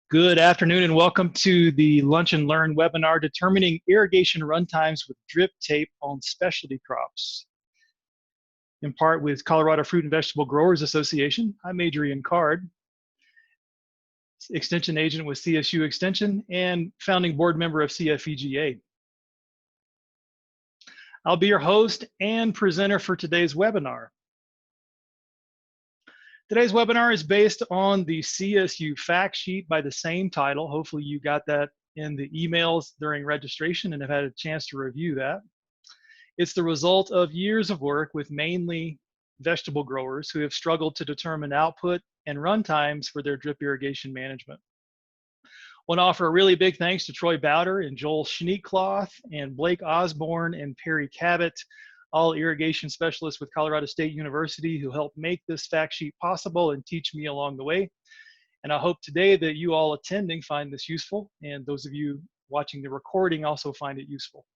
Good afternoon and welcome to the Lunch and Learn webinar, Determining Irrigation Runtimes with Drip Tape on Specialty Crops. In part with Colorado Fruit and Vegetable Growers Association, I'm Adrian Card, Extension Agent with CSU Extension and founding board member of CFEGA. I'll be your host and presenter for today's webinar. Today's webinar is based on the CSU fact sheet by the same title. Hopefully you got that in the emails during registration and have had a chance to review that. It's the result of years of work with mainly vegetable growers who have struggled to determine output and run times for their drip irrigation management. I want to offer a really big thanks to Troy Bowder and Joel Schneekloth and Blake Osborne and Perry Cabot, all irrigation specialists with Colorado State University who helped make this fact sheet possible and teach me along the way. And I hope today that you all attending find this useful, and those of you watching the recording also find it useful.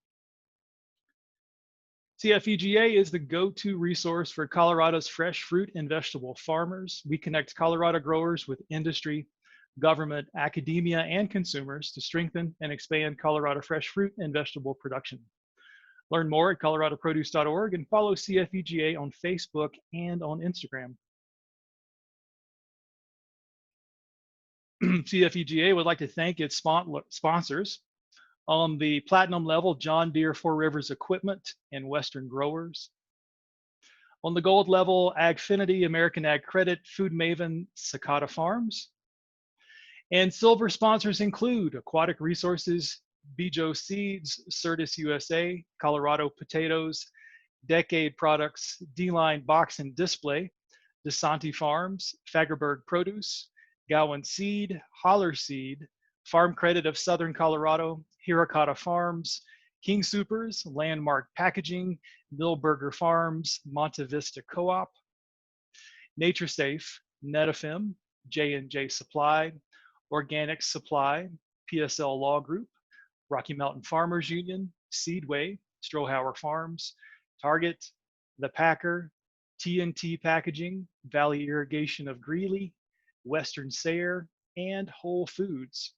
CFEGA is the go-to resource for Colorado's fresh fruit and vegetable farmers. We connect Colorado growers with industry, government, academia, and consumers to strengthen and expand Colorado fresh fruit and vegetable production. Learn more at coloradoproduce.org and follow CFEGA on Facebook and on Instagram. CFEGA would like to thank its sponsors. On the platinum level, John Deere 4 Rivers Equipment and Western Growers. On the gold level, Agfinity, American Ag Credit, Food Maven, Cicada Farms. And silver sponsors include Aquatic Resources, Bijo Seeds, Certis USA, Colorado Potatoes, Decade Products, D-Line Box and Display, DeSanti Farms, Fagerberg Produce, Gowan Seed, Holler Seed, Farm Credit of Southern Colorado, Hiracata Farms, King Supers, Landmark Packaging, Millburger Farms, Monte Vista Co-op, NatureSafe, Netafim, J&J Supply, Organic Supply, PSL Law Group, Rocky Mountain Farmers Union, Seedway, Strohauer Farms, Target, The Packer, TNT Packaging, Valley Irrigation of Greeley, Western Sayre, and Whole Foods.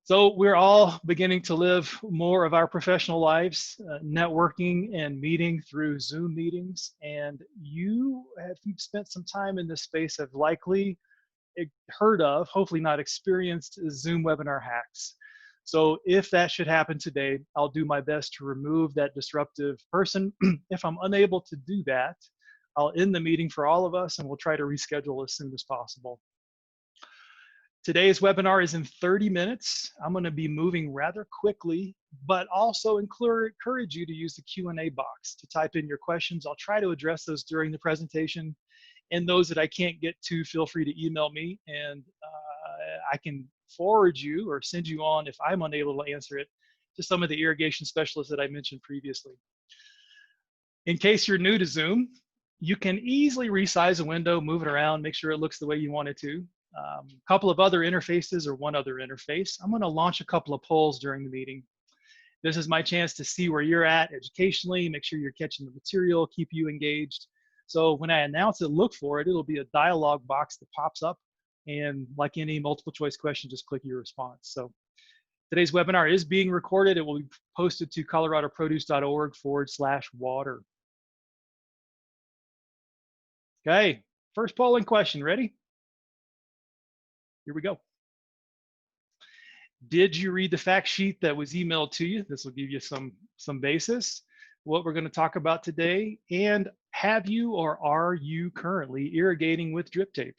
So we're all beginning to live more of our professional lives, networking and meeting through Zoom meetings. And if you've spent some time in this space, have likely heard of, hopefully not experienced, Zoom webinar hacks. So if that should happen today, I'll do my best to remove that disruptive person. If I'm unable to do that, I'll end the meeting for all of us and we'll try to reschedule as soon as possible. Today's webinar is in 30 minutes. I'm going to be moving rather quickly, but also encourage you to use the Q&A box to type in your questions. I'll try to address those during the presentation. And those that I can't get to, feel free to email me and I can forward you or send you on, if I'm unable to answer it, to some of the irrigation specialists that I mentioned previously. In case you're new to Zoom, you can easily resize a window, move it around, make sure it looks the way you want it to. A couple of other interfaces or one other interface. I'm going to launch a couple of polls during the meeting. This is my chance to see where you're at educationally, make sure you're catching the material, keep you engaged. So when I announce it, look for it. It'll be a dialog box that pops up. And like any multiple choice question, just click your response. So today's webinar is being recorded. It will be posted to coloradoproduce.org/water. Okay, first polling question, ready? Here we go. Did you read the fact sheet that was emailed to you? This will give you some basis. What we're going to talk about today, and have you or are you currently irrigating with drip tape?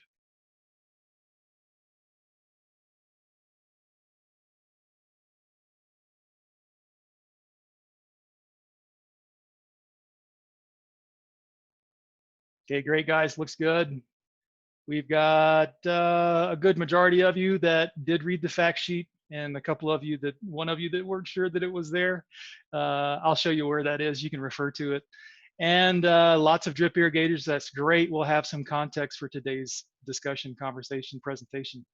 Okay, great guys, looks good. We've got a good majority of you that did read the fact sheet, and a couple of you one of you that weren't sure that it was there. I'll show you where that is. You can refer to it. And lots of drip irrigators. That's great. We'll have some context for today's discussion, conversation, presentation.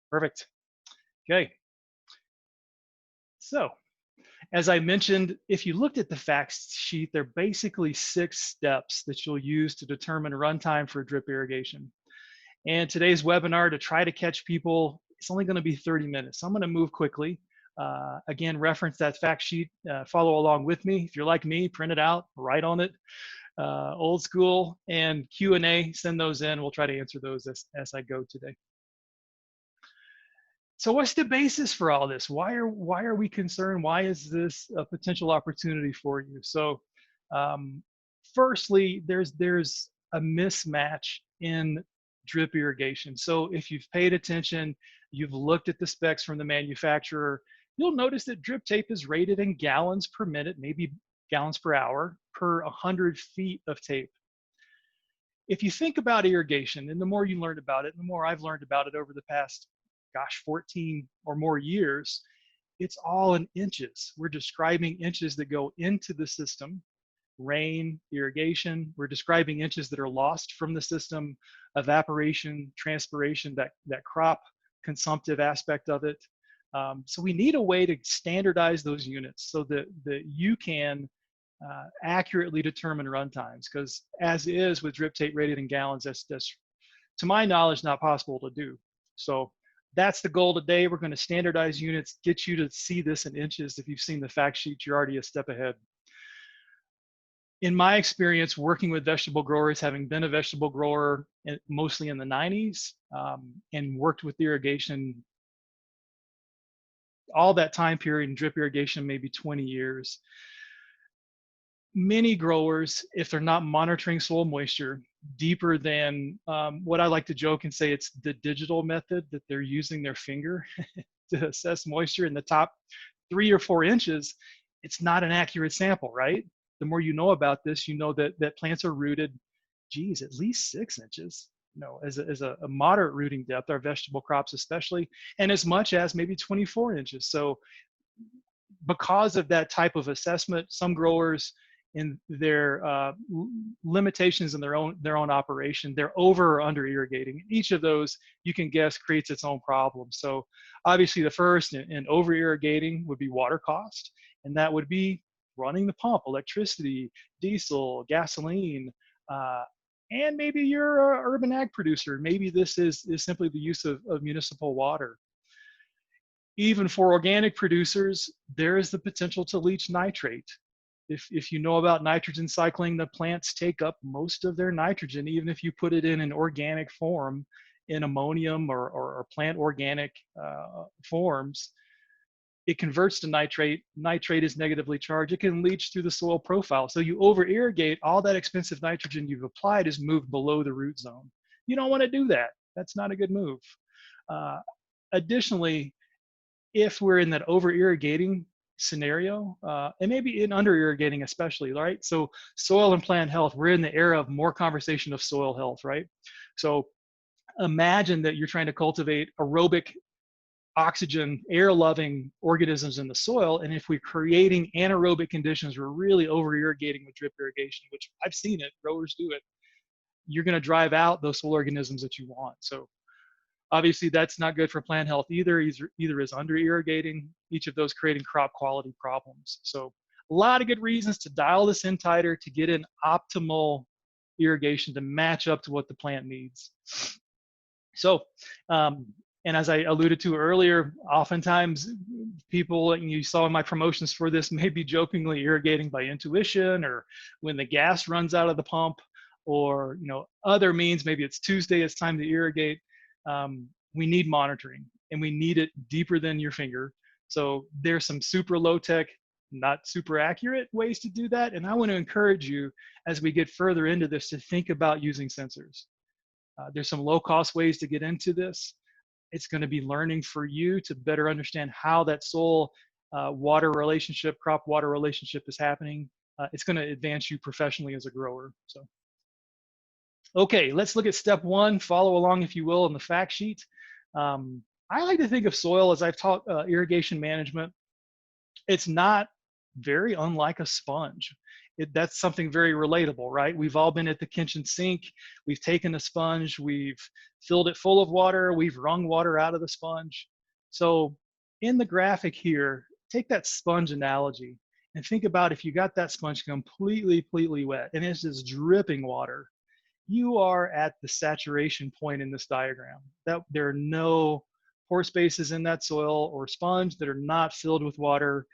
Perfect. Okay. So as I mentioned, if you looked at the facts sheet, there are basically 6 steps that you'll use to determine runtime for drip irrigation. And today's webinar, to try to catch people, it's only going to be 30 minutes. So I'm going to move quickly. Again, reference that fact sheet, follow along with me. If you're like me, print it out, write on it, old school, and Q&A, send those in. We'll try to answer those as I go today. So what's the basis for all this? Why are we concerned? Why is this a potential opportunity for you? So firstly, there's a mismatch in drip irrigation. So if you've paid attention, you've looked at the specs from the manufacturer, you'll notice that drip tape is rated in gallons per minute, maybe gallons per hour, per 100 feet of tape. If you think about irrigation, and the more you learn about it, and the more I've learned about it over the past, 14 or more years, it's all in inches. We're describing inches that go into the system, rain, irrigation. We're describing inches that are lost from the system, evaporation, transpiration, that crop consumptive aspect of it. So we need a way to standardize those units so that you can accurately determine run times, because as is with drip tape rated in gallons, that's to my knowledge not possible to do. So that's the goal today. We're going to standardize units, get you to see this in inches. If you've seen the fact sheet, you're already a step ahead. In my experience working with vegetable growers, having been a vegetable grower mostly in the 90s, and worked with irrigation all that time period, in drip irrigation maybe 20 years, many growers, if they're not monitoring soil moisture deeper than what I like to joke and say, it's the digital method, that they're using their finger to assess moisture in the top 3 or 4 inches, it's not an accurate sample, right? The more you know about this, you know that plants are rooted, geez, at least 6 inches, as a moderate rooting depth, our vegetable crops especially, and as much as maybe 24 inches. So because of that type of assessment, some growers, in their limitations in their own operation, they're over or under irrigating. Each of those, you can guess, creates its own problem. So obviously the first in over irrigating would be water cost, and that would be running the pump, electricity, diesel, gasoline, and maybe you're an urban ag producer. Maybe this is simply the use of municipal water. Even for organic producers, there is the potential to leach nitrate. If you know about nitrogen cycling, the plants take up most of their nitrogen, even if you put it in an organic form, in ammonium or plant organic forms. It converts to nitrate. Nitrate is negatively charged. It can leach through the soil profile. So you over irrigate, all that expensive nitrogen you've applied is moved below the root zone. You don't want to do that. That's not a good move. Additionally, if we're in that over irrigating scenario, and maybe in under irrigating especially, right? So soil and plant health, we're in the era of more conversation of soil health, right? So imagine that you're trying to cultivate aerobic, oxygen, air-loving organisms in the soil, and if we're creating anaerobic conditions, we're really over irrigating with drip irrigation, which I've seen it, growers do it, you're going to drive out those soil organisms that you want. So obviously, that's not good for plant health either. Either is under irrigating, each of those creating crop quality problems. So a lot of good reasons to dial this in tighter, to get an optimal irrigation to match up to what the plant needs. So, and as I alluded to earlier, oftentimes people, and you saw in my promotions for this, may be jokingly irrigating by intuition, or when the gas runs out of the pump, or other means, maybe it's Tuesday, it's time to irrigate. We need monitoring, and we need it deeper than your finger. So there's some super low tech, not super accurate ways to do that. And I want to encourage you, as we get further into this, to think about using sensors. There's some low cost ways to get into this. It's going to be learning for you to better understand how that soil water relationship, crop water relationship is happening. It's going to advance you professionally as a grower. So. Okay, let's look at step 1. Follow along, if you will, in the fact sheet. I like to think of soil, as I've taught irrigation management, it's not very unlike a sponge. That's something very relatable, right? We've all been at the kitchen sink. We've taken a sponge, we've filled it full of water, we've wrung water out of the sponge. So in the graphic here, take that sponge analogy and think about if you got that sponge completely wet and it's just dripping water. you are at the saturation point in this diagram. That there are no pore spaces in that soil or sponge that are not filled with water.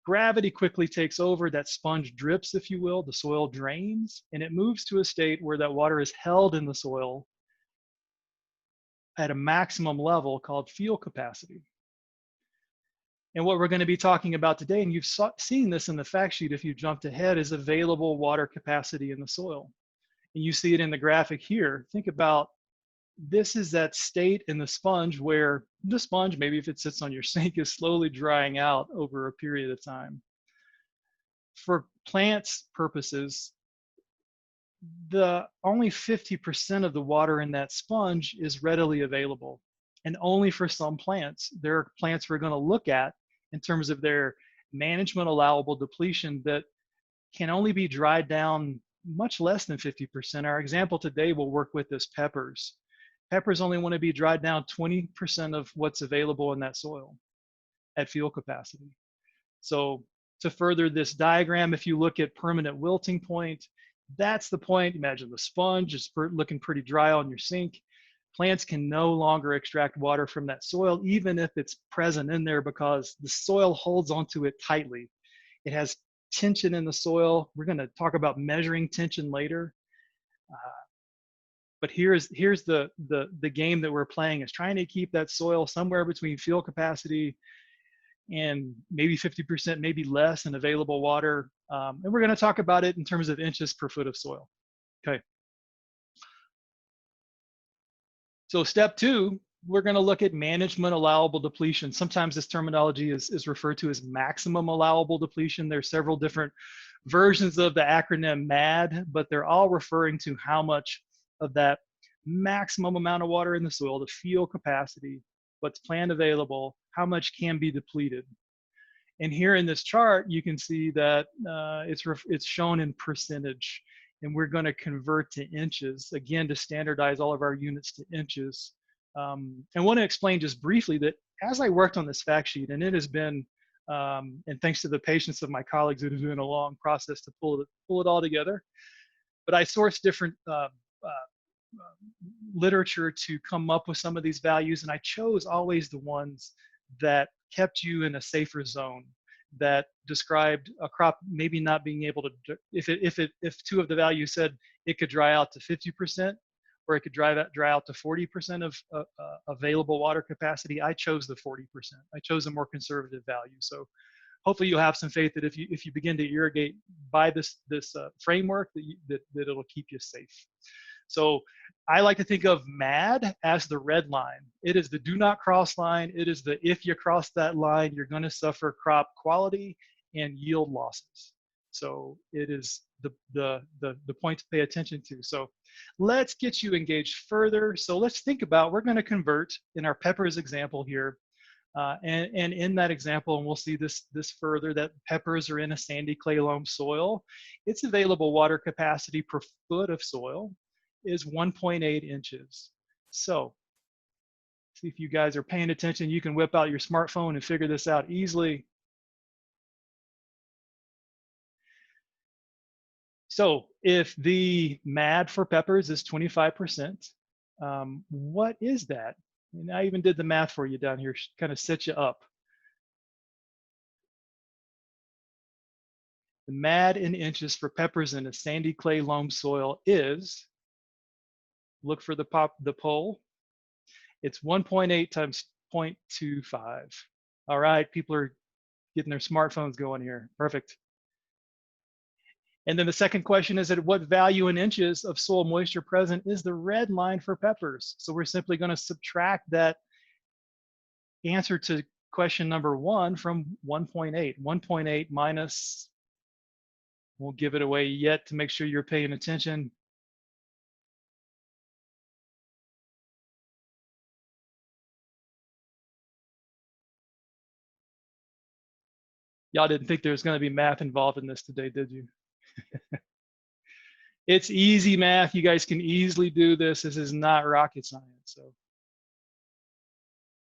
Gravity quickly takes over, that sponge drips, if you will, the soil drains, and it moves to a state where that water is held in the soil at a maximum level called field capacity. And what we're going to be talking about today, and you've seen this in the fact sheet if you jumped ahead, is available water capacity in the soil. And you see it in the graphic here. Think about, this is that state in the sponge where the sponge, maybe if it sits on your sink, is slowly drying out over a period of time. For plants purposes, only 50% of the water in that sponge is readily available. And only for some plants. There are plants we're going to look at in terms of their management allowable depletion that can only be dried down much less than 50%. Our example today we'll work with is peppers. Peppers only want to be dried down 20% of what's available in that soil at field capacity. So to further this diagram, if you look at permanent wilting point, that's the point. Imagine the sponge is looking pretty dry on your sink. Plants can no longer extract water from that soil, even if it's present in there, because the soil holds onto it tightly. It has tension in the soil. We're going to talk about measuring tension later. But here's the game that we're playing, is trying to keep that soil somewhere between field capacity and maybe 50%, maybe less, in available water. And we're going to talk about it in terms of inches per foot of soil. Okay. So step 2, we're going to look at management allowable depletion. Sometimes this terminology is referred to as maximum allowable depletion. There's several different versions of the acronym MAD, but they're all referring to how much of that maximum amount of water in the soil, the field capacity, what's planned available, how much can be depleted. And here in this chart, you can see that it's shown in percentage. And we're going to convert to inches, again, to standardize all of our units to inches. And I want to explain just briefly that as I worked on this fact sheet, and it has been, and thanks to the patience of my colleagues, it has been a long process to pull it all together. But I sourced different literature to come up with some of these values, and I chose always the ones that kept you in a safer zone, that described a crop maybe not being able to, if 2 of the values said it could dry out to 50%, or it could dry out to 40% of available water capacity, I chose the 40%. I chose a more conservative value. So hopefully you'll have some faith that if you begin to irrigate by this framework, that it'll keep you safe. So I like to think of MAD as the red line. It is the do not cross line. It is the, if you cross that line, you're going to suffer crop quality and yield losses. So it is the point to pay attention to. So let's get you engaged further. So let's think about, we're going to convert in our peppers example here. And in that example, and we'll see this further, that peppers are in a sandy clay loam soil. Its available water capacity per foot of soil is 1.8 inches. So see if you guys are paying attention. You can whip out your smartphone and figure this out easily. So if the MAD for peppers is 25%, what is that? And I even did the math for you down here, kind of set you up. The MAD in inches for peppers in a sandy clay loam soil is, look for the poll. It's 1.8 times 0.25. All right, people are getting their smartphones going here. Perfect. And then the second question is, at what value in inches of soil moisture present is the red line for peppers? So we're simply going to subtract that answer to question number 1 from 1.8. 1.8 minus, won't give it away yet to make sure you're paying attention. Y'all didn't think there was going to be math involved in this today, did you? It's easy math. You guys can easily do this. This is not rocket science. So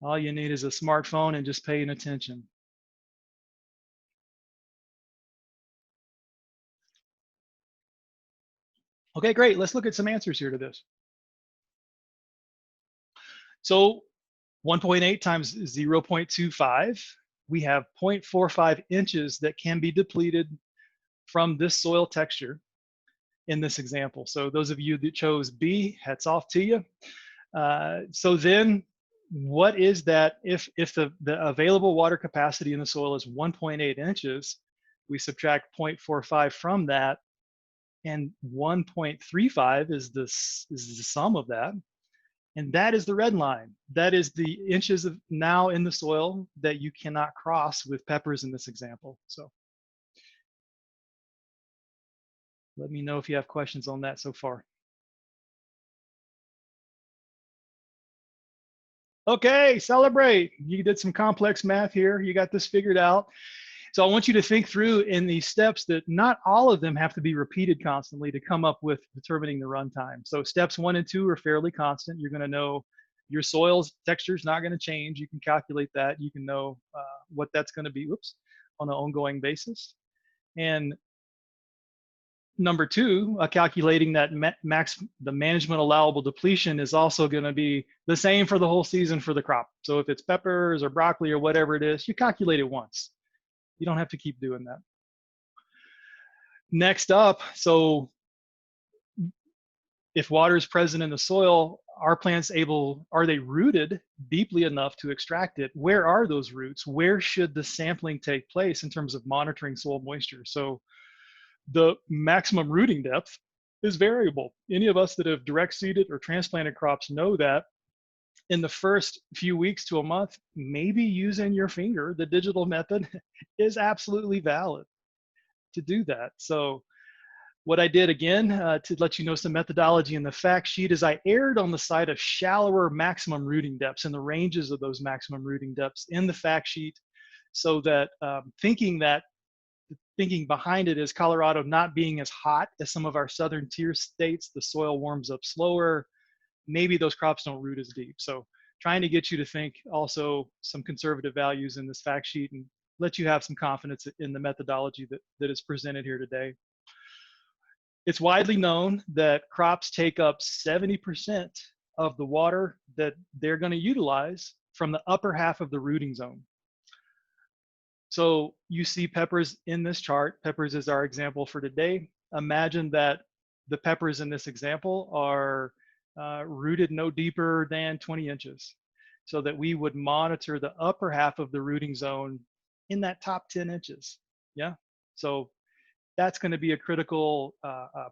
all you need is a smartphone and just paying attention. Okay, great. Let's look at some answers here to this. So 1.8 times 0.25, we have 0.45 inches that can be depleted from this soil texture in this example. So those of you that chose B, hats off to you. So then what is that if the available water capacity in the soil is 1.8 inches, we subtract 0.45 from that, and 1.35 is the sum of that. And that is the red line. That is the inches of now in the soil that you cannot cross with peppers in this example. So let me know if you have questions on that so far. Okay, celebrate. You did some complex math here. You got this figured out. So I want you to think through in these steps that not all of them have to be repeated constantly to come up with determining the runtime. So steps 1 and 2 are fairly constant. You're going to know your soil's texture is not going to change. You can calculate that. You can know what that's going to be, on an ongoing basis. And number 2, calculating that the management allowable depletion is also going to be the same for the whole season for the crop. So if it's peppers or broccoli or whatever it is, you calculate it once. You don't have to keep doing that. Next up, so if water is present in the soil, are plants are they rooted deeply enough to extract it? Where are those roots? Where should the sampling take place in terms of monitoring soil moisture? So the maximum rooting depth is variable. Any of us that have direct seeded or transplanted crops know that in the first few weeks to a month, maybe using your finger, the digital method, is absolutely valid to do that. So what I did again, to let you know some methodology in the fact sheet, is I erred on the side of shallower maximum rooting depths and the ranges of those maximum rooting depths in the fact sheet, so that thinking behind it is Colorado not being as hot as some of our southern tier states, the soil warms up slower, maybe those crops don't root as deep. So trying to get you to think also some conservative values in this fact sheet and let you have some confidence in the methodology that is presented here today. It's widely known that crops take up 70% of the water that they're going to utilize from the upper half of the rooting zone. So you see peppers in this chart. Peppers is our example for today. Imagine that the peppers in this example are rooted no deeper than 20 inches, so that we would monitor the upper half of the rooting zone in that top 10 inches. Yeah. So that's going to be a critical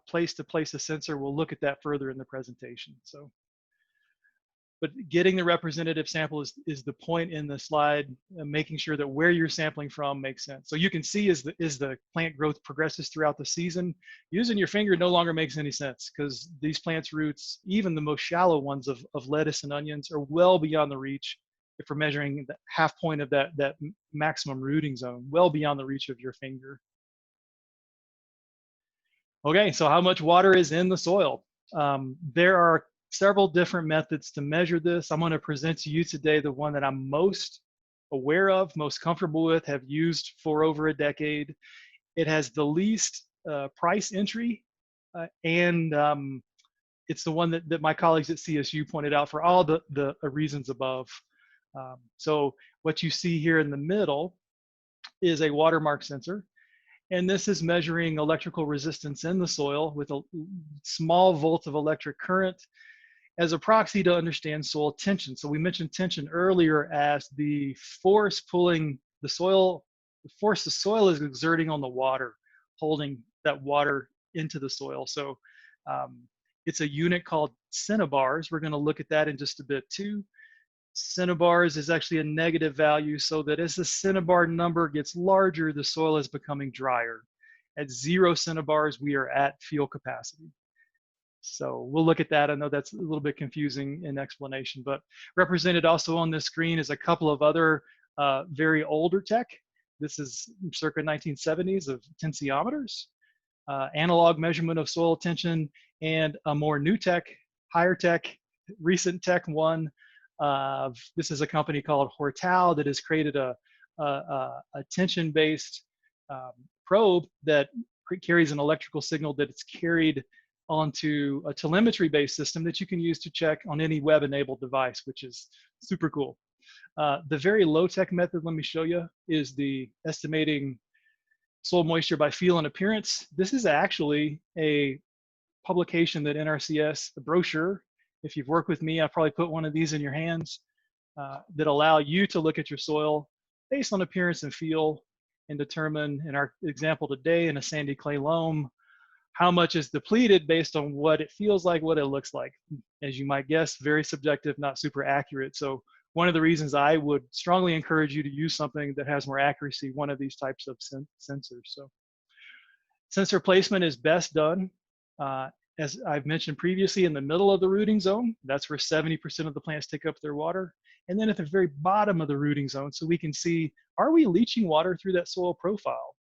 place to place a sensor. We'll look at that further in the presentation. So, but getting the representative sample is the point in the slide, making sure that where you're sampling from makes sense. So you can see as the plant growth progresses throughout the season, using your finger no longer makes any sense, because these plants' roots, even the most shallow ones of lettuce and onions, are well beyond the reach, if we're measuring the half point of that maximum rooting zone, well beyond the reach of your finger. Okay, so how much water is in the soil? There are several different methods to measure this. I'm going to present to you today the one that I'm most aware of, most comfortable with, have used for over a decade. It has the least price entry, and it's the one that my colleagues at CSU pointed out for all the reasons above. So what you see here in the middle is a watermark sensor. And this is measuring electrical resistance in the soil with a small volt of electric current as a proxy to understand soil tension. So we mentioned tension earlier as the force pulling the soil, the force the soil is exerting on the water, holding that water into the soil. So it's a unit called centibars. We're going to look at that in just a bit too. Centibars is actually a negative value, so that as the centibar number gets larger, the soil is becoming drier. At 0 centibars, we are at field capacity. So we'll look at that. I know that's a little bit confusing in explanation, but represented also on this screen is a couple of other very older tech. This is circa 1970s of tensiometers, analog measurement of soil tension, and a more new tech, higher tech, recent tech one. This is a company called Hortal that has created a tension-based probe that carries an electrical signal that it's carried onto a telemetry-based system that you can use to check on any web-enabled device, which is super cool. The very low-tech method, let me show you, is the estimating soil moisture by feel and appearance. This is actually a publication that NRCS, the brochure, if you've worked with me, I probably put one of these in your hands, that allow you to look at your soil based on appearance and feel and determine, in our example today, in a sandy clay loam, how much is depleted based on what it feels like, what it looks like. As you might guess, very subjective, not super accurate. So one of the reasons I would strongly encourage you to use something that has more accuracy, one of these types of sensors. So sensor placement is best done, as I've mentioned previously, in the middle of the rooting zone. That's where 70% of the plants take up their water. And then at the very bottom of the rooting zone, so we can see, are we leaching water through that soil profile?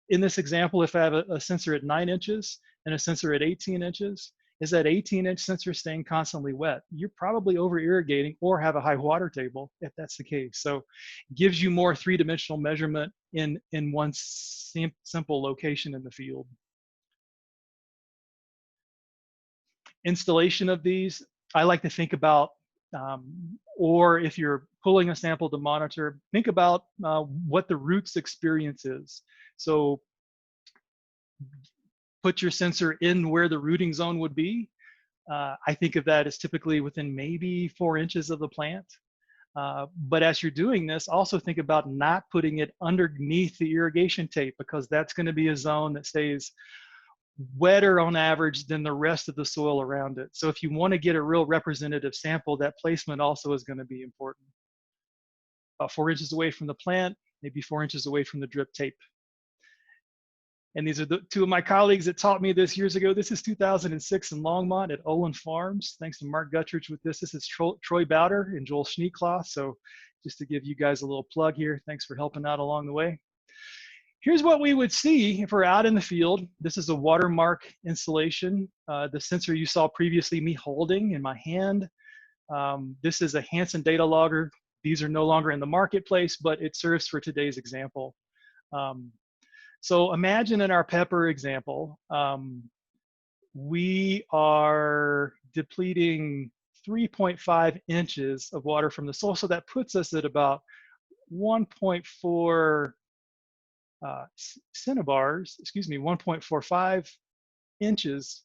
In this example, if I have a sensor at 9 inches and a sensor at 18 inches, is that 18-inch sensor staying constantly wet? You're probably over irrigating or have a high water table if that's the case. So it gives you more three-dimensional measurement in one simple location in the field. Installation of these, I like to think about, or if you're pulling a sample to monitor, think about what the roots experience is. So put your sensor in where the rooting zone would be. I think of that as typically within maybe 4 inches of the plant. But as you're doing this, also think about not putting it underneath the irrigation tape, because that's going to be a zone that stays wetter on average than the rest of the soil around it. So if you want to get a real representative sample, that placement also is going to be important. About 4 inches away from the plant, maybe 4 inches away from the drip tape. And these are the two of my colleagues that taught me this years ago. This is 2006 in Longmont at Olin Farms. Thanks to Mark Guttridge with this. This is Troy Bowder and Joel Schneekloth. So just to give you guys a little plug here, thanks for helping out along the way. Here's what we would see if we're out in the field. This is a watermark installation. The sensor you saw previously me holding in my hand. This is a Hansen data logger. These are no longer in the marketplace, but it serves for today's example. So imagine in our pepper example, we are depleting 3.5 inches of water from the soil. So that puts us at about 1.4 centibars, 1.45 inches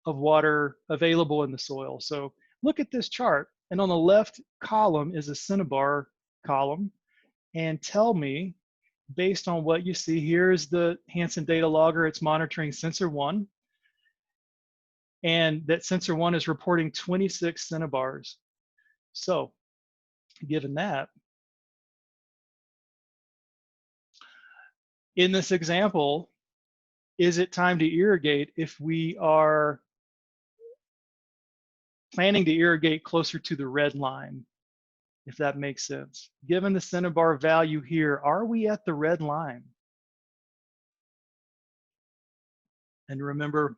of water available in the soil. So look at this chart, and on the left column is a centibar column, and tell me, based on what you see, here's the Hansen data logger. It's monitoring sensor 1, and that sensor 1 is reporting 26 centibars. So given that, in this example, is it time to irrigate if we are planning to irrigate closer to the red line, if that makes sense? Given the centibar value here, are we at the red line? And remember,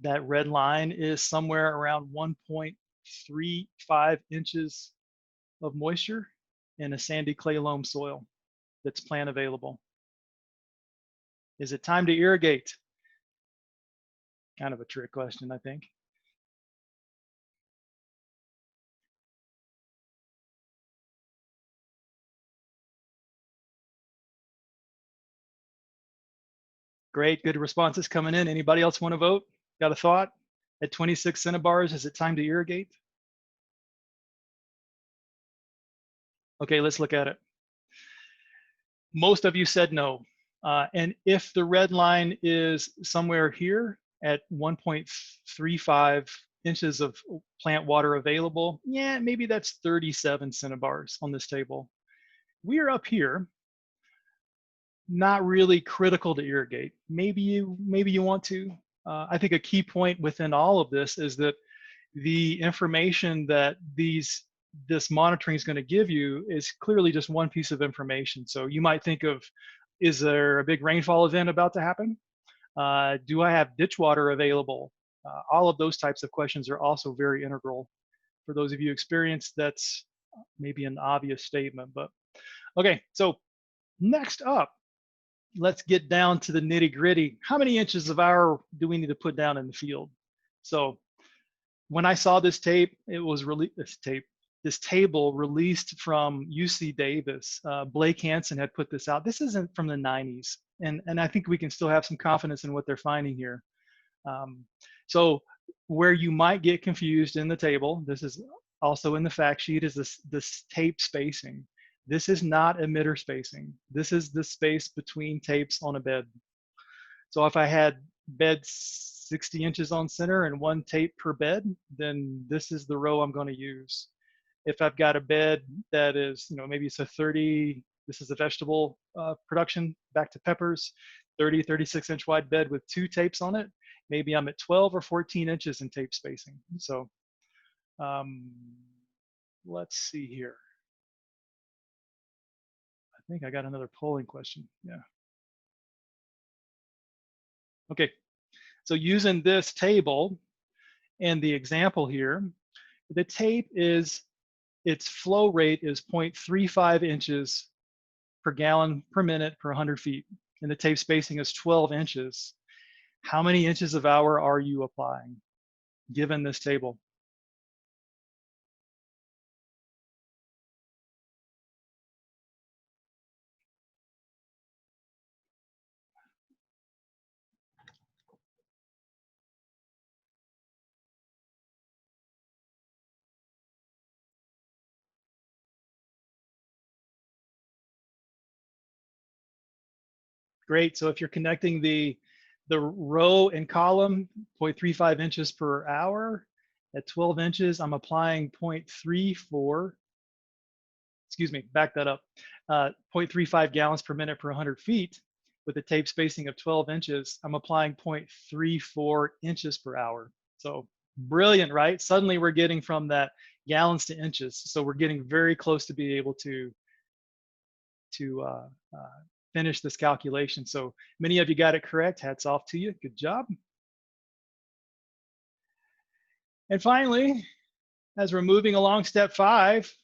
that red line is somewhere around 1.35 inches of moisture in a sandy clay loam soil that's plant available. Is it time to irrigate? Kind of a trick question, I think. Great, good responses coming in. Anybody else want to vote? Got a thought? At 26 centibars, is it time to irrigate? Okay, let's look at it. Most of you said no. And if the red line is somewhere here at 1.35 inches of plant water available, yeah, maybe that's 37 centibars on this table. We're up here, not really critical to irrigate. Maybe you want to. I think a key point within all of this is that the information that this monitoring is going to give you is clearly just one piece of information. So you might think of, is there a big rainfall event about to happen? Do I have ditch water available? All of those types of questions are also very integral. For those of you experienced, that's maybe an obvious statement, but okay. So next up, let's get down to the nitty gritty. How many inches of our do we need to put down in the field? So when I saw this tape, it was this table released from UC Davis. Blake Hansen had put this out. This isn't from the 90s. And I think we can still have some confidence in what they're finding here. So where you might get confused in the table, this is also in the fact sheet, is this tape spacing. This is not emitter spacing. This is the space between tapes on a bed. So if I had beds 60 inches on center and one tape per bed, then this is the row I'm going to use. If I've got a bed that is, maybe it's a 30, this is a vegetable production, back to peppers, 30, 36 inch wide bed with 2 tapes on it, maybe I'm at 12 or 14 inches in tape spacing. So let's see here. I think I got another polling question. Yeah. Okay. So using this table and the example here, the tape is, its flow rate is 0.35 inches per gallon per minute per 100 feet. And the tape spacing is 12 inches. How many inches of hour are you applying given this table? Great. So if you're connecting the row and column, 0.35 inches per hour, at 12 inches, I'm applying 0.34, excuse me, back that up, 0.35 gallons per minute per 100 feet. With a tape spacing of 12 inches, I'm applying 0.34 inches per hour. So brilliant, right? Suddenly we're getting from that gallons to inches. So we're getting very close to being able to finish this calculation. So many of you got it correct. Hats off to you. Good job. And finally, as we're moving along step 5,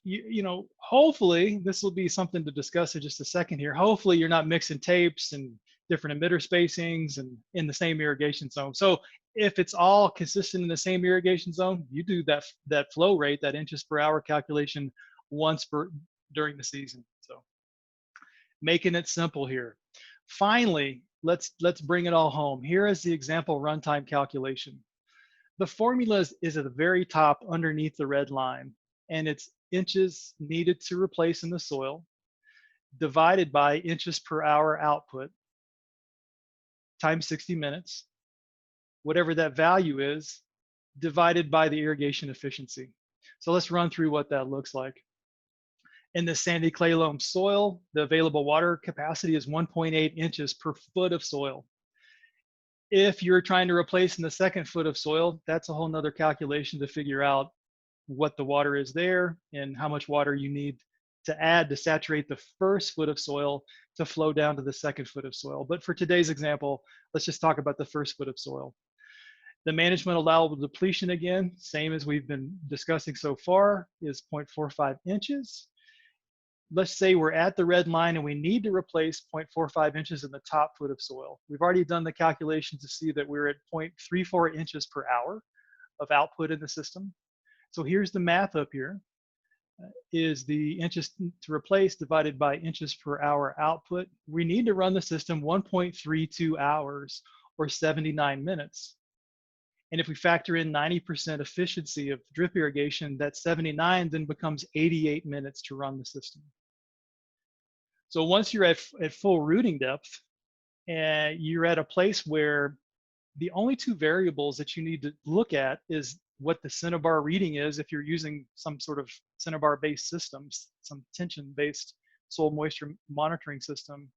hopefully this will be something to discuss in just a second here. Hopefully you're not mixing tapes and different emitter spacings and in the same irrigation zone. So if it's all consistent in the same irrigation zone, you do that flow rate, that inches per hour calculation once during the season. So making it simple here. Finally, let's bring it all home. Here is the example runtime calculation. The formula is at the very top underneath the red line, and it's inches needed to replace in the soil divided by inches per hour output times 60 minutes, whatever that value is, divided by the irrigation efficiency. So let's run through what that looks like. In the sandy clay loam soil, the available water capacity is 1.8 inches per foot of soil. If you're trying to replace in the second foot of soil, that's a whole nother calculation to figure out what the water is there and how much water you need to add to saturate the first foot of soil to flow down to the second foot of soil. But for today's example, let's just talk about the first foot of soil. The management allowable depletion, again, same as we've been discussing so far, is 0.45 inches. Let's say we're at the red line and we need to replace 0.45 inches in the top foot of soil. We've already done the calculation to see that we're at 0.34 inches per hour of output in the system. So here's the math up here, is the inches to replace divided by inches per hour output. We need to run the system 1.32 hours or 79 minutes. And if we factor in 90% efficiency of drip irrigation, that 79 then becomes 88 minutes to run the system. So once you're at full rooting depth, and you're at a place where the only 2 variables that you need to look at is what the Cinnabar reading is if you're using some sort of Cinnabar-based systems, some tension-based soil moisture monitoring system.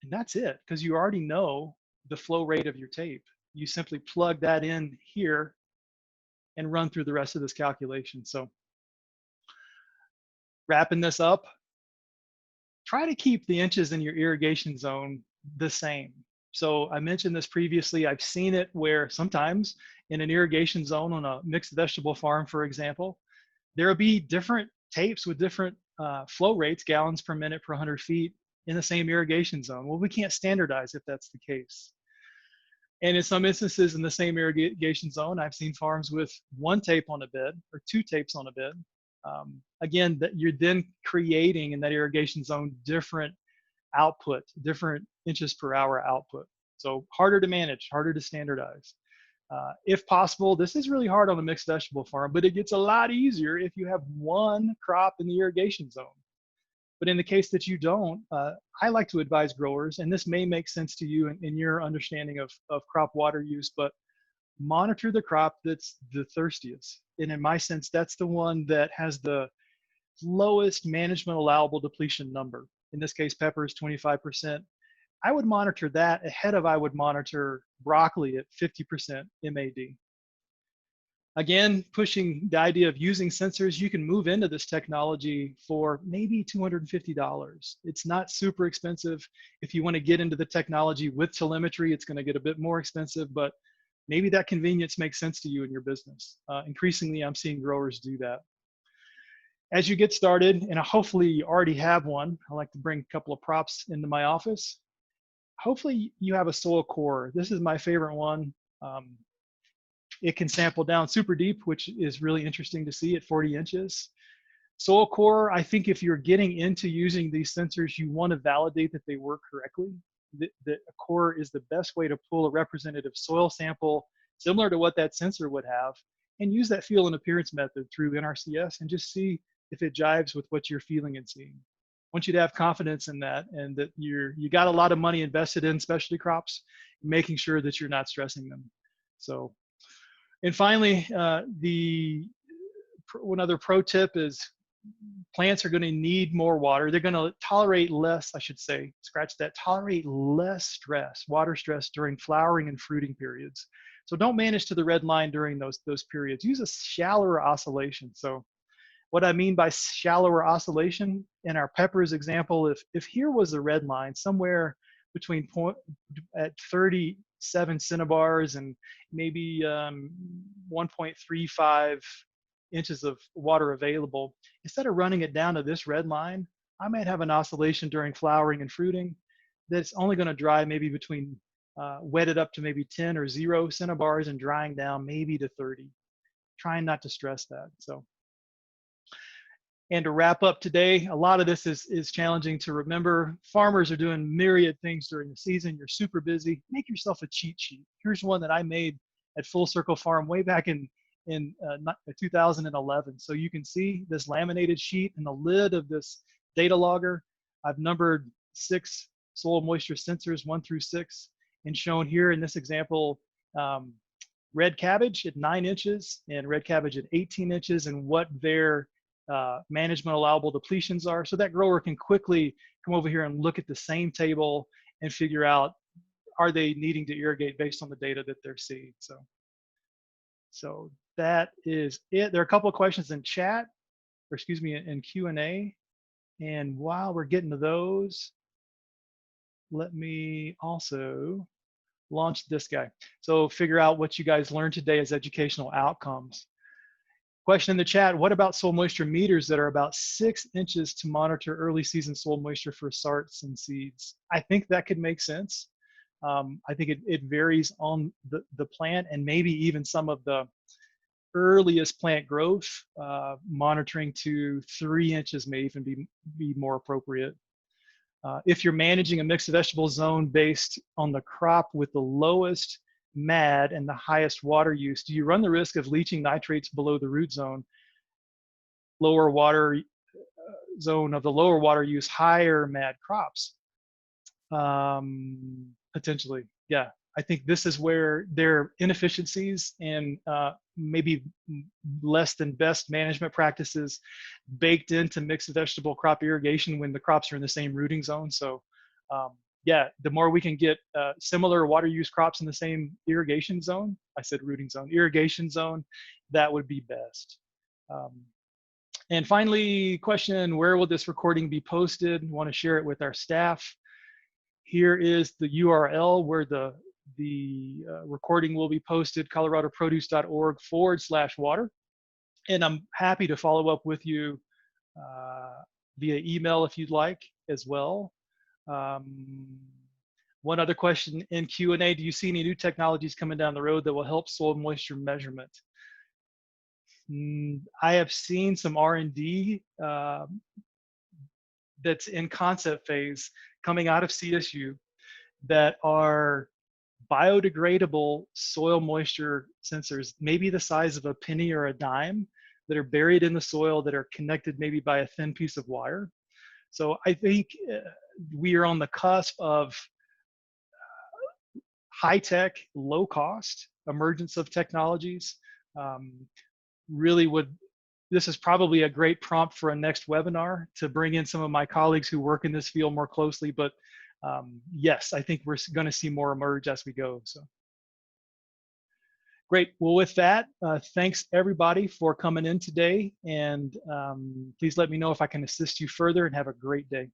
And that's it, because you already know the flow rate of your tape. You simply plug that in here and run through the rest of this calculation. So wrapping this up, try to keep the inches in your irrigation zone the same. So I mentioned this previously. I've seen it where sometimes in an irrigation zone on a mixed vegetable farm, for example, there will be different tapes with different flow rates, gallons per minute per 100 feet, in the same irrigation zone. Well, we can't standardize if that's the case. And in some instances in the same irrigation zone, I've seen farms with one tape on a bed or two tapes on a bed. Again, that you're then creating in that irrigation zone different output, different inches per hour output. So harder to manage, harder to standardize. If possible, this is really hard on a mixed vegetable farm, but it gets a lot easier if you have one crop in the irrigation zone. But in the case that you don't, I like to advise growers, and this may make sense to you in your understanding of crop water use, but monitor the crop that's the thirstiest. And in my sense, that's the one that has the lowest management allowable depletion number. In this case, peppers, 25%. I would monitor that ahead of I would monitor broccoli at 50% MAD. Again, pushing the idea of using sensors, you can move into this technology for maybe $250. It's not super expensive. If you want to get into the technology with telemetry, it's going to get a bit more expensive, but maybe that convenience makes sense to you in your business. Increasingly, I'm seeing growers do that. As you get started, and hopefully you already have one, I like to bring a couple of props into my office. Hopefully you have a soil core. This is my favorite one. It can sample down super deep, which is really interesting to see at 40 inches. Soil core, I think if you're getting into using these sensors, you want to validate that they work correctly. The core is the best way to pull a representative soil sample similar to what that sensor would have, and use that feel and appearance method through NRCS and just see if it jives with what you're feeling and seeing. I want you to have confidence in that, and that you got a lot of money invested in specialty crops, making sure that you're not stressing them. So, and finally, one other pro tip is plants are going to need more water. They're going to tolerate less, I should say, scratch that, tolerate less stress, water stress during flowering and fruiting periods. So don't manage to the red line during those periods. Use a shallower oscillation. So what I mean by shallower oscillation, in our peppers example, if here was a red line somewhere between at 37 centibars and maybe 1.35 inches of water available, instead of running it down to this red line, I might have an oscillation during flowering and fruiting that's only going to dry maybe between wetted up to maybe 10 or 0 centibars and drying down maybe to 30. Trying not to stress that. So, and to wrap up today, a lot of this is challenging to remember. Farmers are doing myriad things during the season. You're super busy. Make yourself a cheat sheet. Here's one that I made at Full Circle Farm way back in 2011. So you can see this laminated sheet and the lid of this data logger. I've numbered 6 soil moisture sensors, 1 through 6, and shown here in this example, red cabbage at 9 inches and red cabbage at 18 inches and what their management allowable depletions are. So that grower can quickly come over here and look at the same table and figure out, are they needing to irrigate based on the data that they're seeing. So that is it. There are a couple of questions in chat, or excuse me, in Q&A. And while we're getting to those, let me also launch this guy. So figure out what you guys learned today as educational outcomes. Question in the chat, what about soil moisture meters that are about 6 inches to monitor early season soil moisture for starts and seeds? I think that could make sense. I think it varies on the plant, and maybe even some of the earliest plant growth, monitoring to 3 inches may even be more appropriate. If you're managing a mixed vegetable zone based on the crop with the lowest MAD and the highest water use, do you run the risk of leaching nitrates below the root zone? Lower water zone of the lower water use, higher MAD crops? Potentially, yeah. I think this is where there are inefficiencies and maybe less than best management practices baked into mixed vegetable crop irrigation when the crops are in the same rooting zone. So yeah, the more we can get similar water use crops in the same irrigation zone, I said rooting zone, irrigation zone, that would be best. And finally, question, where will this recording be posted? I want to share it with our staff. Here is the URL where the recording will be posted, coloradoproduce.org/water. And I'm happy to follow up with you via email if you'd like as well. One other question in Q&A, do you see any new technologies coming down the road that will help soil moisture measurement? I have seen some R&D that's in concept phase coming out of CSU that are biodegradable soil moisture sensors, maybe the size of a penny or a dime, that are buried in the soil that are connected maybe by a thin piece of wire. So I think we are on the cusp of high-tech, low-cost emergence of technologies. Really this is probably a great prompt for a next webinar to bring in some of my colleagues who work in this field more closely, but yes, I think we're going to see more emerge as we go. So great. Well, with that, thanks everybody for coming in today, and please let me know if I can assist you further, and have a great day.